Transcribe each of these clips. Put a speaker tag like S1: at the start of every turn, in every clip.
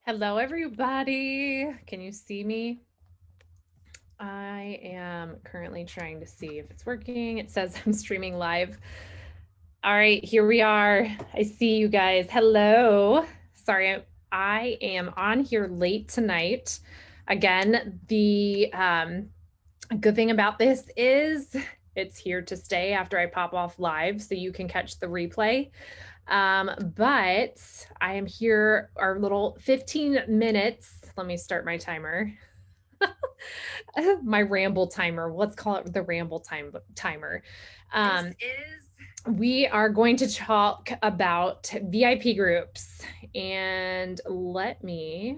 S1: Hello, everybody. Can you see me? I am currently trying to see if it's working. It says I'm streaming live. All right, here we are. I see you guys. Hello. Sorry, I am on here late tonight. Again, the good thing about this is it's here to stay after I pop off live, so you can catch the replay. But I am here, our little 15 minutes. Let me start my timer. My ramble timer. Let's call it the ramble timer. Um, we are going to talk about VIP groups. And let me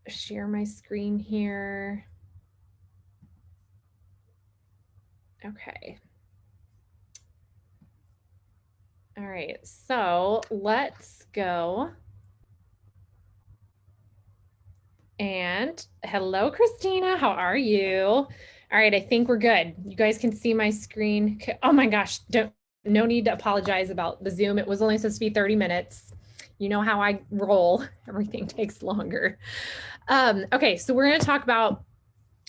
S1: share my screen here. Okay. All right, so let's go. And hello, Christina. How are you? All right, I think we're good. You guys can see my screen. Oh my gosh, no need to apologize about the Zoom. It was only supposed to be 30 minutes. You know how I roll. Everything takes longer. Okay, so we're going to talk about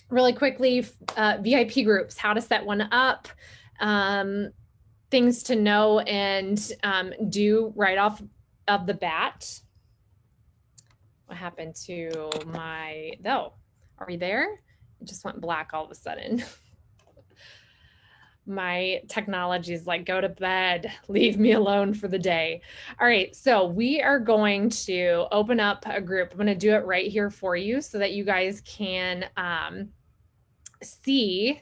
S1: really quickly VIP groups, how to set one up, things to know and do right off of the bat. What happened to my, oh, are we there? It just went black all of a sudden. My technology is like, go to bed, leave me alone for the day. All right, so we are going to open up a group. I'm going to do it right here for you so that you guys can see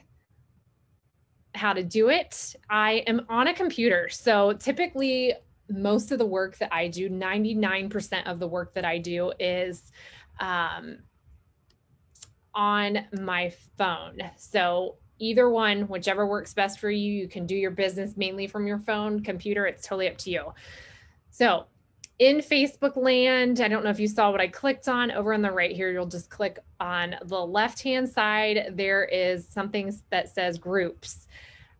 S1: how to do it. I am on a computer, so typically most of the work that I do, 99% of the work that I do is on my phone. So either one, whichever works best for you, you can do your business mainly from your phone, computer, it's totally up to you. So in Facebook land, I don't know if you saw what I clicked on over on the right here, you'll just click on the left-hand side. There is something that says groups.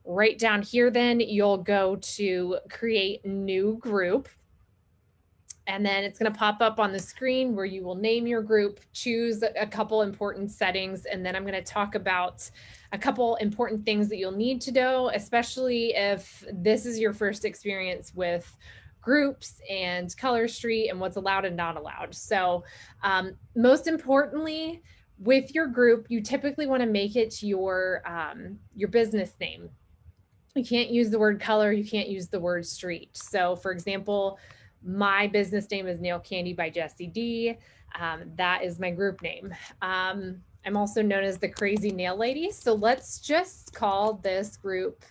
S1: Right down here, then you'll go to create new group. And then it's going to pop up on the screen where you will name your group, choose a couple important settings, and then I'm going to talk about a couple important things that you'll need to know, especially if this is your first experience with groups and Color Street and what's allowed and not allowed. So most importantly, with your group, you typically want to make it your business name. You can't use the word color, you can't use the word street. So for example, my business name is Nail Candy by Jessie D. That is my group name. I'm also known as the Crazy Nail Lady. So let's just call this group,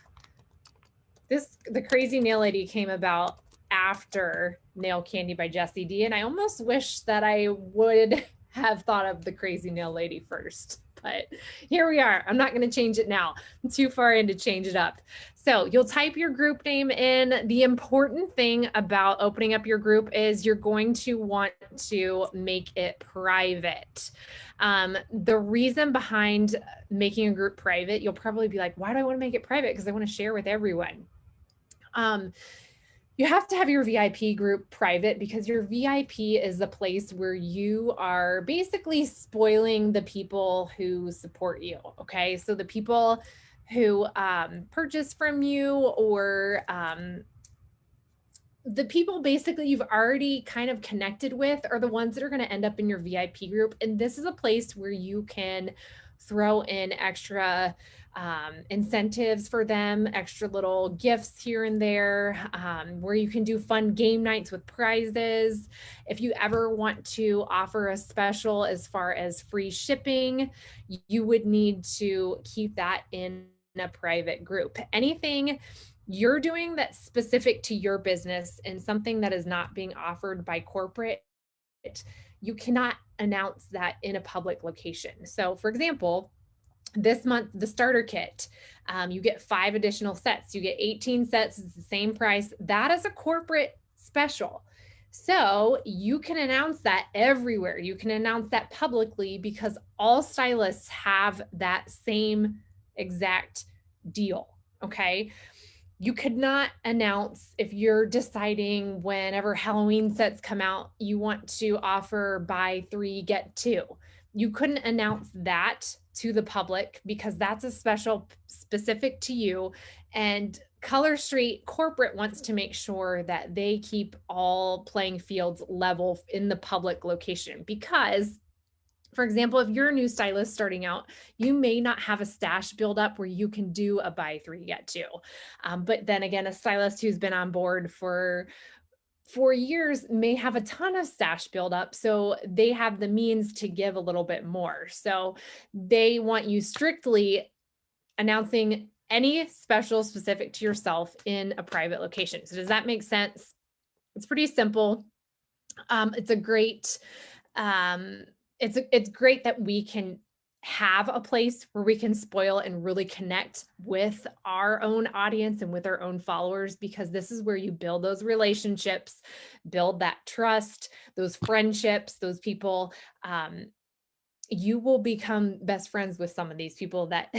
S1: the Crazy Nail Lady came about after Nail Candy by Jessie D. And I almost wish that I would have thought of the Crazy Nail Lady first. But here we are. I'm not going to change it now. I'm too far in to change it up. So you'll type your group name in. The important thing about opening up your group is you're going to want to make it private. The reason behind making a group private, you'll probably be like, why do I want to make it private? Because I want to share with everyone. You have to have your VIP group private because your VIP is the place where you are basically spoiling the people who support you. Okay. So the people who purchase from you or the people basically you've already kind of connected with are the ones that are going to end up in your VIP group. And this is a place where you can throw in extra incentives for them, extra little gifts here and there, where you can do fun game nights with prizes. If you ever want to offer a special as far as free shipping, you would need to keep that in a private group. Anything you're doing that's specific to your business and something that is not being offered by corporate, you cannot announce that in a public location. So for example, this month, the starter kit, you get 5 additional sets. You get 18 sets. It's the same price. That is a corporate special. So you can announce that everywhere. You can announce that publicly because all stylists have that same exact deal. Okay. You could not announce if you're deciding whenever Halloween sets come out, you want to offer buy three, get two. You couldn't announce that to the public because that's a special specific to you. And Color Street corporate wants to make sure that they keep all playing fields level in the public location because, for example, if you're a new stylist starting out, you may not have a stash build up where you can do a buy three, get two. But then again, a stylist who's been on board for 4 years may have a ton of stash build up. So they have the means to give a little bit more. So they want you strictly announcing any special specific to yourself in a private location. So does that make sense? It's pretty simple. It's a great, um, it's great that we can have a place where we can spoil and really connect with our own audience and with our own followers, because this is where you build those relationships, build that trust, those friendships, those people. You will become best friends with some of these people that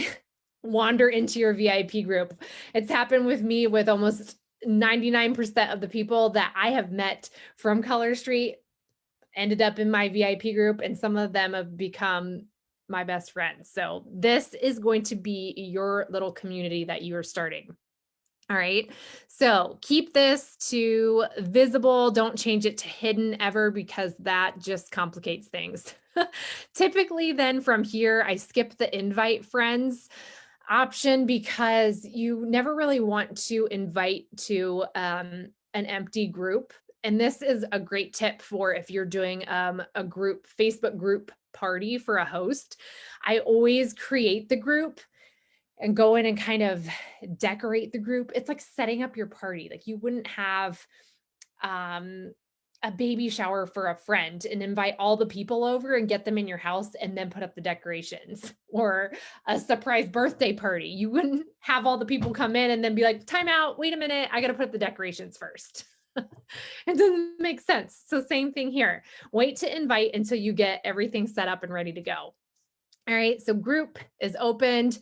S1: wander into your VIP group. It's happened with me with almost 99% of the people that I have met from Color Street ended up in my VIP group, and some of them have become my best friends. So this is going to be your little community that you are starting. All right. So keep this to visible. Don't change it to hidden ever, because that just complicates things. Typically, then from here, I skip the invite friends option because you never really want to invite to an empty group. And this is a great tip for if you're doing a group, Facebook group party for a host. I always create the group and go in and kind of decorate the group. It's like setting up your party. Like you wouldn't have a baby shower for a friend and invite all the people over and get them in your house and then put up the decorations, or a surprise birthday party. You wouldn't have all the people come in and then be like, time out, wait a minute, I got to put up the decorations first. It doesn't make sense. So same thing here. Wait to invite until you get everything set up and ready to go. All right, so group is opened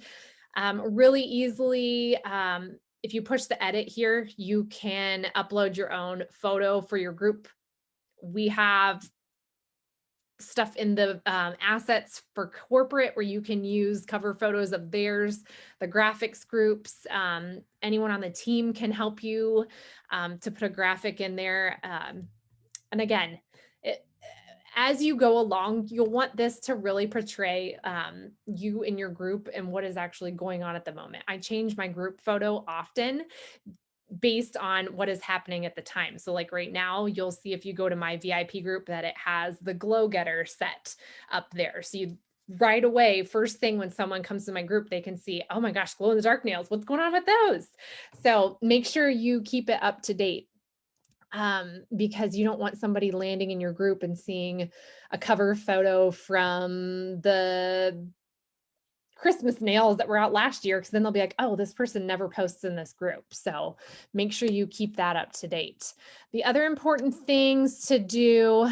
S1: really easily. If you push the edit here, you can upload your own photo for your group. We have stuff in the assets for corporate where you can use cover photos of theirs, the graphics groups. Anyone on the team can help you to put a graphic in there. And again, as you go along, you'll want this to really portray you and your group and what is actually going on at the moment. I change my group photo often based on what is happening at the time. So like right now, you'll see if you go to my VIP group that it has the Glow Getter set up there. So you right away, first thing when someone comes to my group, they can see, oh my gosh, glow in the dark nails. What's going on with those? So make sure you keep it up to date. Because you don't want somebody landing in your group and seeing a cover photo from the Christmas nails that were out last year, because then they'll be like, oh, this person never posts in this group. So make sure you keep that up to date. The other important things to do,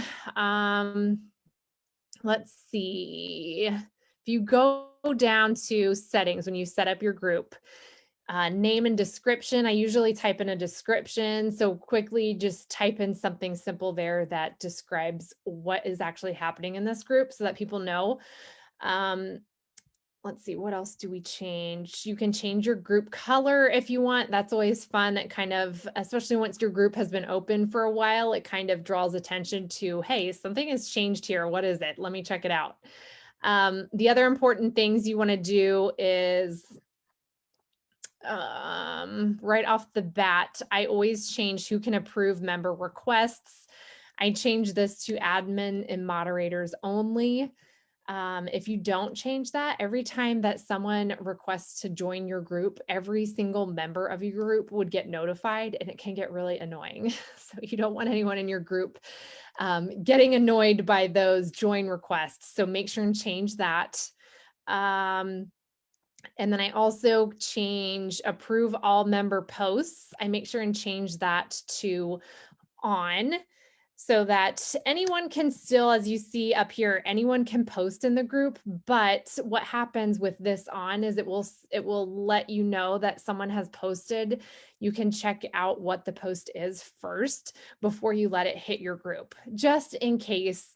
S1: let's see, if you go down to settings when you set up your group, name and description. I usually type in a description. So quickly just type in something simple there that describes what is actually happening in this group so that people know. Let's see, what else do we change? You can change your group color if you want. That's always fun. It kind of, especially once your group has been open for a while, it kind of draws attention to, hey, something has changed here. What is it? Let me check it out. The other important things you want to do is right off the bat, I always change who can approve member requests. I change this to admin and moderators only. If you don't change that, every time that someone requests to join your group, every single member of your group would get notified, and it can get really annoying. So you don't want anyone in your group getting annoyed by those join requests. So make sure and change that. And then I also change approve all member posts. I make sure and change that to on. so that anyone can still, as you see up here, anyone can post in the group. But what happens with this on is it will let you know that someone has posted. You can check out what the post is first before you let it hit your group, just in case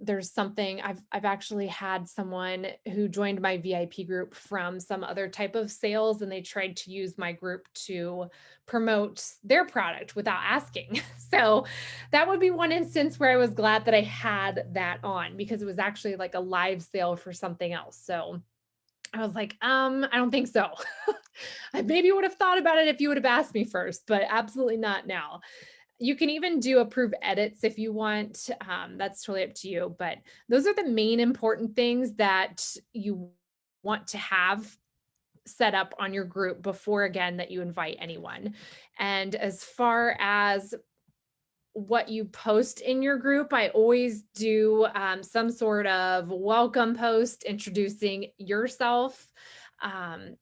S1: there's something. I've actually had someone who joined my VIP group from some other type of sales, and they tried to use my group to promote their product without asking. So that would be one instance where I was glad that I had that on, because it was actually like a live sale for something else. So I was like, I don't think so. I maybe would have thought about it if you would have asked me first, but absolutely not now. You can even do approve edits if you want. That's totally up to you. But those are the main important things that you want to have set up on your group before, again, that you invite anyone. And as far as what you post in your group, I always do some sort of welcome post introducing yourself.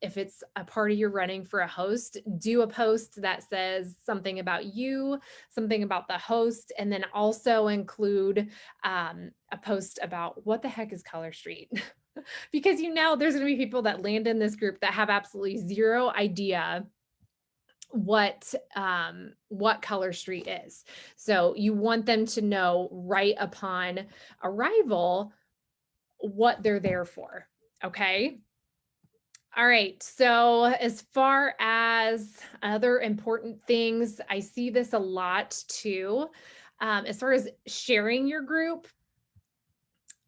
S1: If it's a party you're running for a host, do a post that says something about you, something about the host, and then also include a post about what the heck is Color Street. Because there's going to be people that land in this group that have absolutely zero idea what Color Street is. So you want them to know right upon arrival what they're there for. Okay. All right. So as far as other important things, I see this a lot too. As far as sharing your group,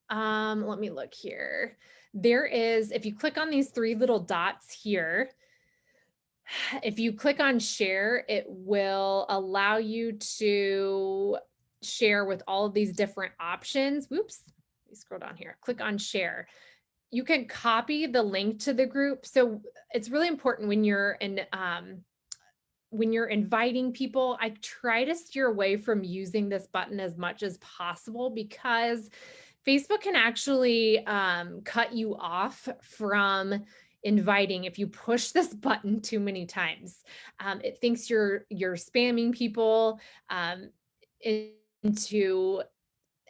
S1: let me look here. There is, if you click on these three little dots here, if you click on share, it will allow you to share with all of these different options. Whoops, let me scroll down here. Click on share. You can copy the link to the group. So it's really important when you're inviting people, I try to steer away from using this button as much as possible, because Facebook can actually cut you off from inviting if you push this button too many times. It thinks you're spamming people into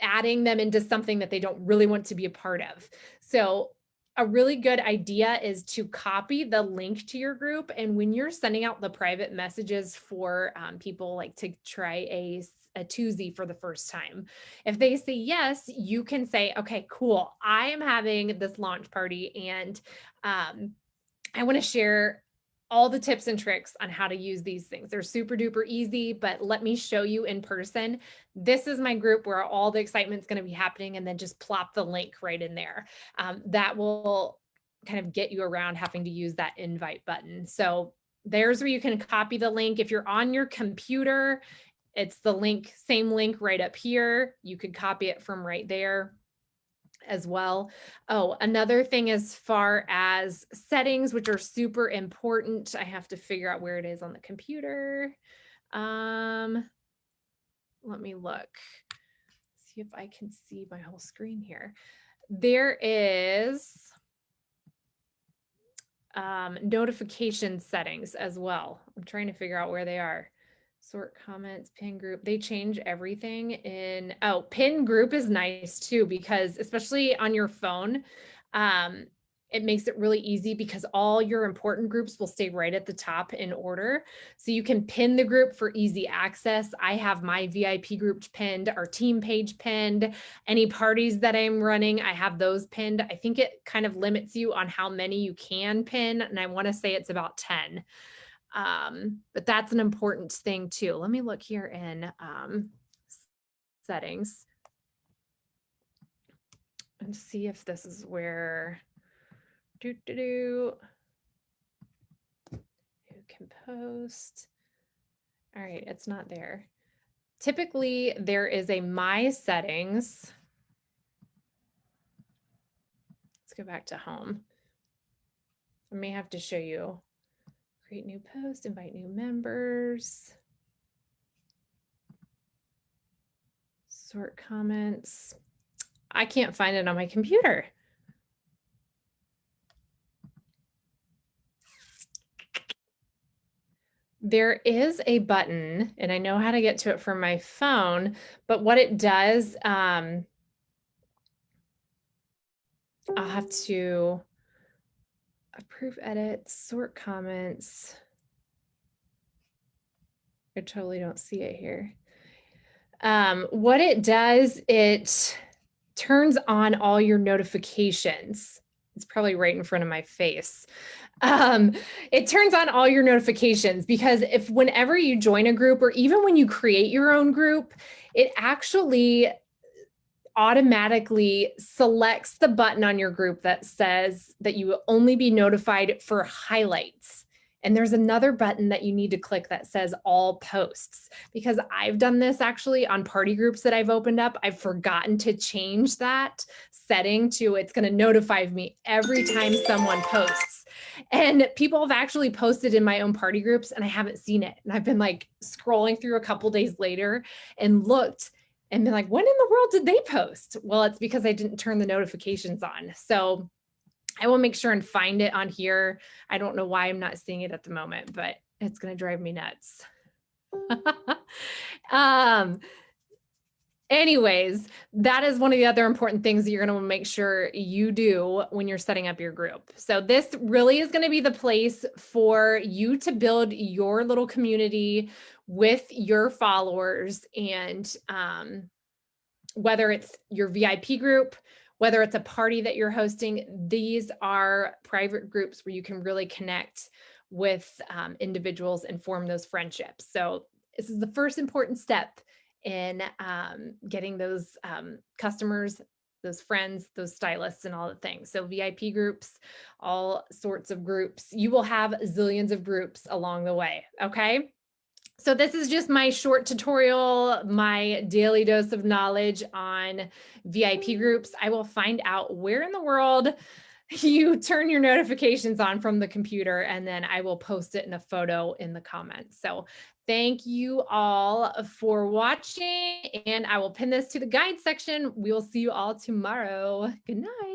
S1: adding them into something that they don't really want to be a part of. So a really good idea is to copy the link to your group. And when you're sending out the private messages for people like to try a twosie for the first time, if they say yes, you can say, okay, cool, I am having this launch party and I want to share all the tips and tricks on how to use these things. They're super duper easy, but let me show you in person. This is my group where all the excitement's going to be happening, and then just plop the link right in there. That will kind of get you around having to use that invite button. So there's where you can copy the link. If you're on your computer, it's the link, same link right up here. You could copy it from right there as well. Oh, another thing as far as settings, which are super important, I have to figure out where it is on the computer. Let me look, see if I can see my whole screen here. There is notification settings as well. I'm trying to figure out where they are. Sort comments, pin group, they change everything in, pin group is nice too, because especially on your phone, it makes it really easy because all your important groups will stay right at the top in order. So you can pin the group for easy access. I have my VIP group pinned, our team page pinned, any parties that I'm running, I have those pinned. I think it kind of limits you on how many you can pin, and I want to say it's about 10. But that's an important thing too. Let me look here in settings and see if this is where who can post. All right, it's not there. Typically, there is a my settings. Let's go back to home. I may have to show you. Create new post, invite new members, sort comments. I can't find it on my computer. there is a button, and I know how to get to it from my phone, but what it does, I'll have to approve edits, sort comments. I totally don't see it here. What it does, it turns on all your notifications. It's probably right in front of my face. It turns on all your notifications because if whenever you join a group or even when you create your own group, it actually automatically selects the button on your group that says that you will only be notified for highlights. And there's another button that you need to click that says all posts, because I've done this actually on party groups that I've opened up. I've forgotten to change that setting to it's going to notify me every time someone posts. And people have actually posted in my own party groups and I haven't seen it. And I've been like scrolling through a couple days later and looked and been like, when in the world did they post? Well, it's because I didn't turn the notifications on. So I will make sure and find it on here. I don't know why I'm not seeing it at the moment, but it's going to drive me nuts. Anyways, that is one of the other important things that you're going to want to make sure you do when you're setting up your group. So this really is going to be the place for you to build your little community with your followers, and whether it's your VIP group, whether it's a party that you're hosting, these are private groups where you can really connect with individuals and form those friendships. So this is the first important step in getting those customers, those friends, those stylists, and all the things. So VIP groups, all sorts of groups. You will have zillions of groups along the way, okay? So this is just my short tutorial, my daily dose of knowledge on VIP groups. I will find out where in the world you turn your notifications on from the computer, and then I will post it in a photo in the comments. So thank you all for watching, and I will pin this to the guide section. We will see you all tomorrow. Good night.